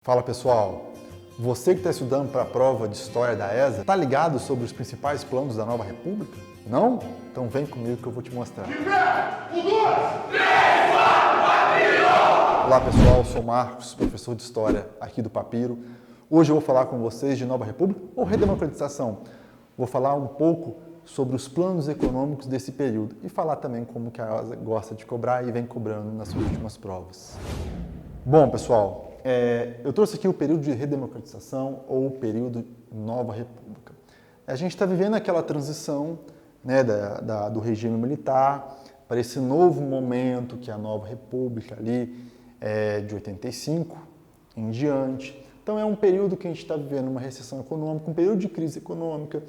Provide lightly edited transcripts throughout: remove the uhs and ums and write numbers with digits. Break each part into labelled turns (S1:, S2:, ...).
S1: Fala pessoal, você que está estudando para a prova de História da ESA, está ligado sobre os principais planos da nova república? Não? Então vem comigo que eu vou te mostrar. Olá pessoal, eu sou Marcos, professor de História aqui do Papiro. Hoje eu vou falar com vocês de Nova República ou redemocratização. Vou falar um pouco sobre os planos econômicos desse período e falar também como que a ESA gosta de cobrar e vem cobrando nas suas últimas provas. Bom pessoal, eu trouxe aqui o período de redemocratização ou o período Nova República. A gente está vivendo aquela transição, né, do regime militar para esse novo momento que é a Nova República ali de 85 em diante. Então é um período que a gente está vivendo uma recessão econômica, um período de crise econômica,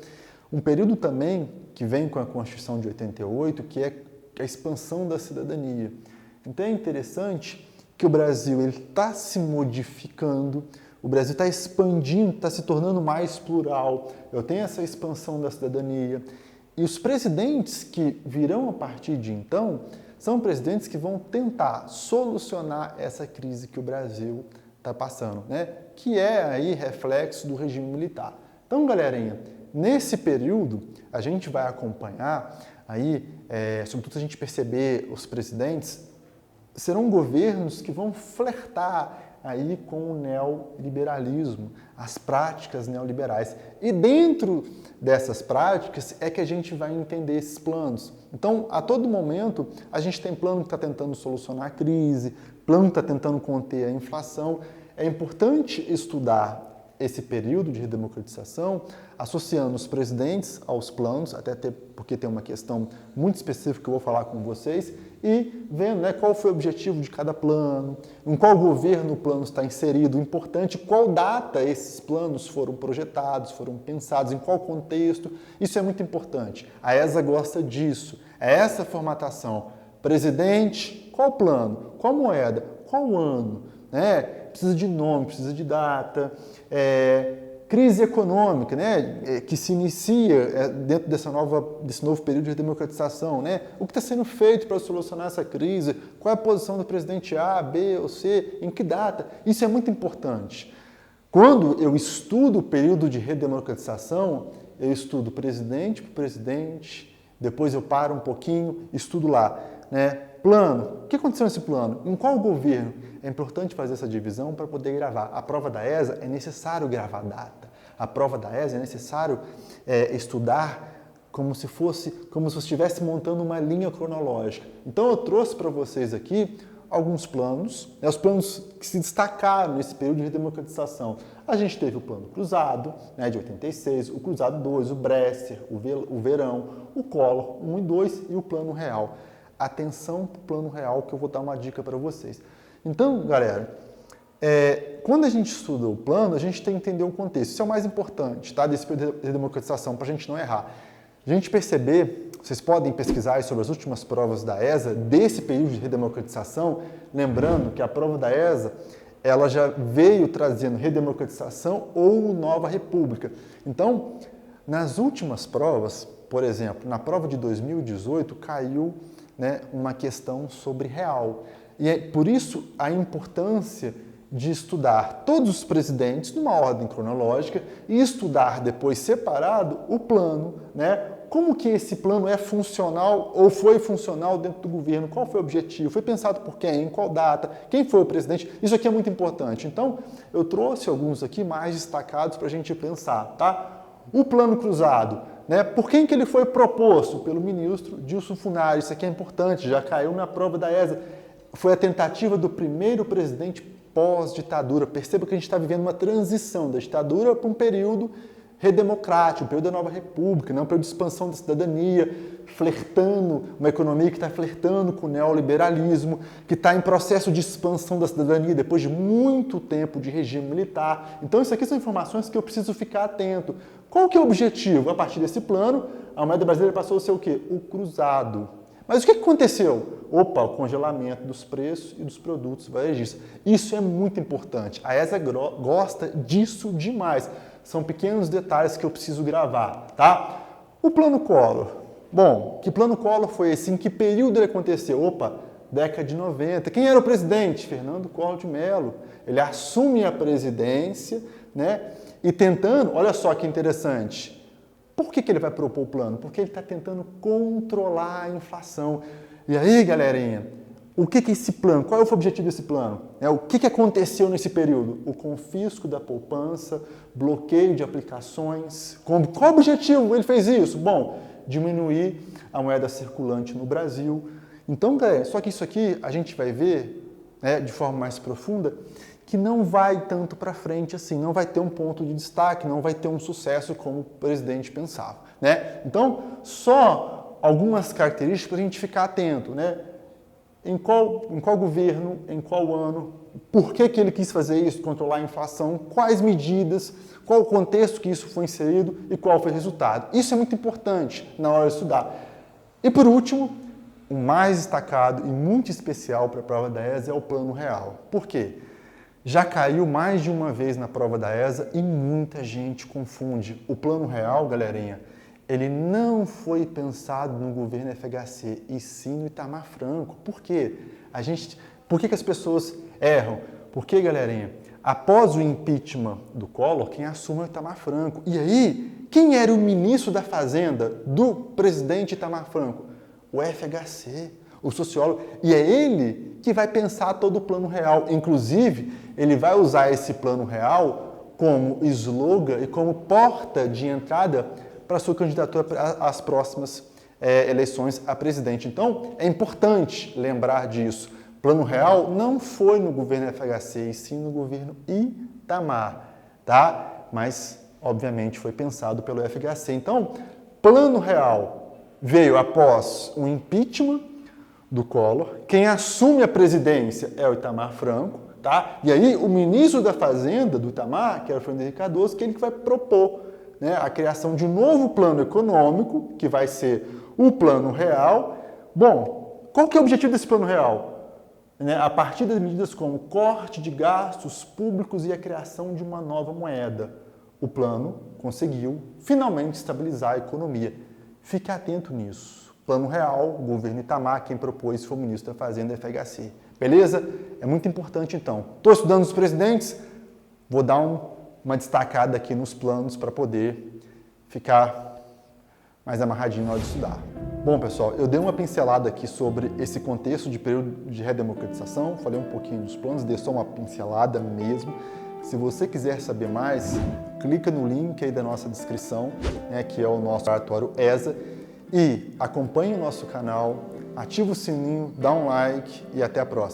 S1: um período também que vem com a Constituição de 88, que é a expansão da cidadania. Então é interessante que o Brasil está se modificando, o Brasil está expandindo, está se tornando mais plural. Eu tenho essa expansão da cidadania. E os presidentes que virão a partir de então são presidentes que vão tentar solucionar essa crise que o Brasil está passando, né? Que é aí reflexo do regime militar. Então, galerinha, nesse período a gente vai acompanhar aí, sobretudo se a gente perceber os presidentes, serão governos que vão flertar aí com o neoliberalismo, as práticas neoliberais. E dentro dessas práticas é que a gente vai entender esses planos. Então, a todo momento, a gente tem plano que está tentando solucionar a crise, plano que está tentando conter a inflação. É importante estudar esse período de redemocratização, associando os presidentes aos planos, porque tem uma questão muito específica que eu vou falar com vocês, e vendo, né, qual foi o objetivo de cada plano, em qual governo o plano está inserido, o importante, qual data esses planos foram projetados, foram pensados, em qual contexto. Isso é muito importante. A ESA gosta disso, é essa formatação. Presidente, qual plano, qual moeda, qual ano, né? Precisa de nome, precisa de data, crise econômica, né, que se inicia dentro desse novo período de redemocratização, né? O que está sendo feito para solucionar essa crise? Qual é a posição do presidente A, B ou C? Em que data? Isso é muito importante. Quando eu estudo o período de redemocratização, eu estudo presidente por presidente, depois eu paro um pouquinho, estudo lá, né? Plano. O que aconteceu nesse plano? Em qual governo? É importante fazer essa divisão para poder gravar. A prova da ESA é necessário gravar a data. A prova da ESA é necessário estudar como se você estivesse montando uma linha cronológica. Então eu trouxe para vocês aqui alguns planos, né, os planos que se destacaram nesse período de redemocratização. A gente teve o Plano Cruzado, né, de 86, o Cruzado 2, o Bresser, o Verão, o Collor 1 e 2 e o Plano Real. Atenção para o Plano Real, que eu vou dar uma dica para vocês. Então, galera, quando a gente estuda o plano, a gente tem que entender o contexto. Isso é o mais importante, tá? Desse período de democratização, para a gente não errar. A gente perceber, vocês podem pesquisar sobre as últimas provas da ESA, desse período de redemocratização, lembrando que a prova da ESA, ela já veio trazendo redemocratização ou nova república. Então, nas últimas provas, por exemplo, na prova de 2018, caiu, né, uma questão sobre real. E é por isso a importância de estudar todos os presidentes numa ordem cronológica e estudar depois separado o plano, né? Como que esse plano é funcional ou foi funcional dentro do governo, qual foi o objetivo, foi pensado por quem, em qual data, quem foi o presidente, isso aqui é muito importante. Então, eu trouxe alguns aqui mais destacados para a gente pensar, tá? O Plano Cruzado, né? Por quem que ele foi proposto? Pelo ministro Dilson Funari, isso aqui é importante, já caiu na prova da ESA. Foi a tentativa do primeiro presidente pós-ditadura. Perceba que a gente está vivendo uma transição da ditadura para um período redemocrático, um período da Nova República, né? Um período de expansão da cidadania, flertando, uma economia que está flertando com o neoliberalismo, que está em processo de expansão da cidadania depois de muito tempo de regime militar. Então, isso aqui são informações que eu preciso ficar atento. Qual que é o objetivo? A partir desse plano, a moeda brasileira passou a ser o quê? O cruzado. Mas o que aconteceu? Opa, o congelamento dos preços e dos produtos varejistas. Isso é muito importante. A ESA gosta disso demais. São pequenos detalhes que eu preciso gravar, tá? O Plano Collor. Bom, que Plano Collor foi esse? Em que período ele aconteceu? Opa, década de 90. Quem era o presidente? Fernando Collor de Mello. Ele assume a presidência, né? E tentando, olha só que interessante, por que ele vai propor o plano? Porque ele está tentando controlar a inflação. E aí, galerinha, o que é esse plano? Qual é o objetivo desse plano? O que aconteceu nesse período? O confisco da poupança, bloqueio de aplicações. Qual o objetivo ele fez isso? Bom, diminuir a moeda circulante no Brasil. Então, galera, só que isso aqui a gente vai ver, né, de forma mais profunda, que não vai tanto para frente assim, não vai ter um ponto de destaque, não vai ter um sucesso como o presidente pensava, né? Então, só algumas características para a gente ficar atento, né? Em qual governo, em qual ano, por que ele quis fazer isso, controlar a inflação, quais medidas, qual o contexto que isso foi inserido e qual foi o resultado. Isso é muito importante na hora de estudar. E por último, o mais destacado e muito especial para a prova da ESA é o Plano Real. Por quê? Já caiu mais de uma vez na prova da ESA e muita gente confunde. O Plano Real, galerinha, ele não foi pensado no governo FHC, e sim no Itamar Franco. Por quê? Por que as pessoas erram? Porque, galerinha, após o impeachment do Collor, quem assume é o Itamar Franco. E aí, quem era o ministro da Fazenda do presidente Itamar Franco? O FHC, o sociólogo. E é ele que vai pensar todo o Plano Real. Inclusive, ele vai usar esse Plano Real como slogan e como porta de entrada para a sua candidatura às próximas eleições a presidente. Então, é importante lembrar disso. Plano Real não foi no governo FHC, e sim no governo Itamar, tá? Mas, obviamente, foi pensado pelo FHC. Então, Plano Real veio após o impeachment do Collor. Quem assume a presidência é o Itamar Franco, tá? E aí, o ministro da Fazenda do Itamar, que era o Fernando Henrique Cardoso, que é ele que vai propor, né, a criação de um novo plano econômico, que vai ser o Plano Real. Bom, qual que é o objetivo desse Plano Real? A partir das medidas como corte de gastos públicos e a criação de uma nova moeda. O plano conseguiu finalmente estabilizar a economia. Fique atento nisso. Plano Real, governo Itamar, quem propôs foi o ministro da Fazenda, FHC. Beleza? É muito importante então. Estou estudando os presidentes, vou dar uma destacada aqui nos planos para poder ficar mais amarradinho na hora de estudar. Bom, pessoal, eu dei uma pincelada aqui sobre esse contexto de período de redemocratização, falei um pouquinho dos planos, dei só uma pincelada mesmo. Se você quiser saber mais, clica no link aí da nossa descrição, né, que é o nosso relatório ESA, e acompanhe o nosso canal, ativa o sininho, dá um like e até a próxima.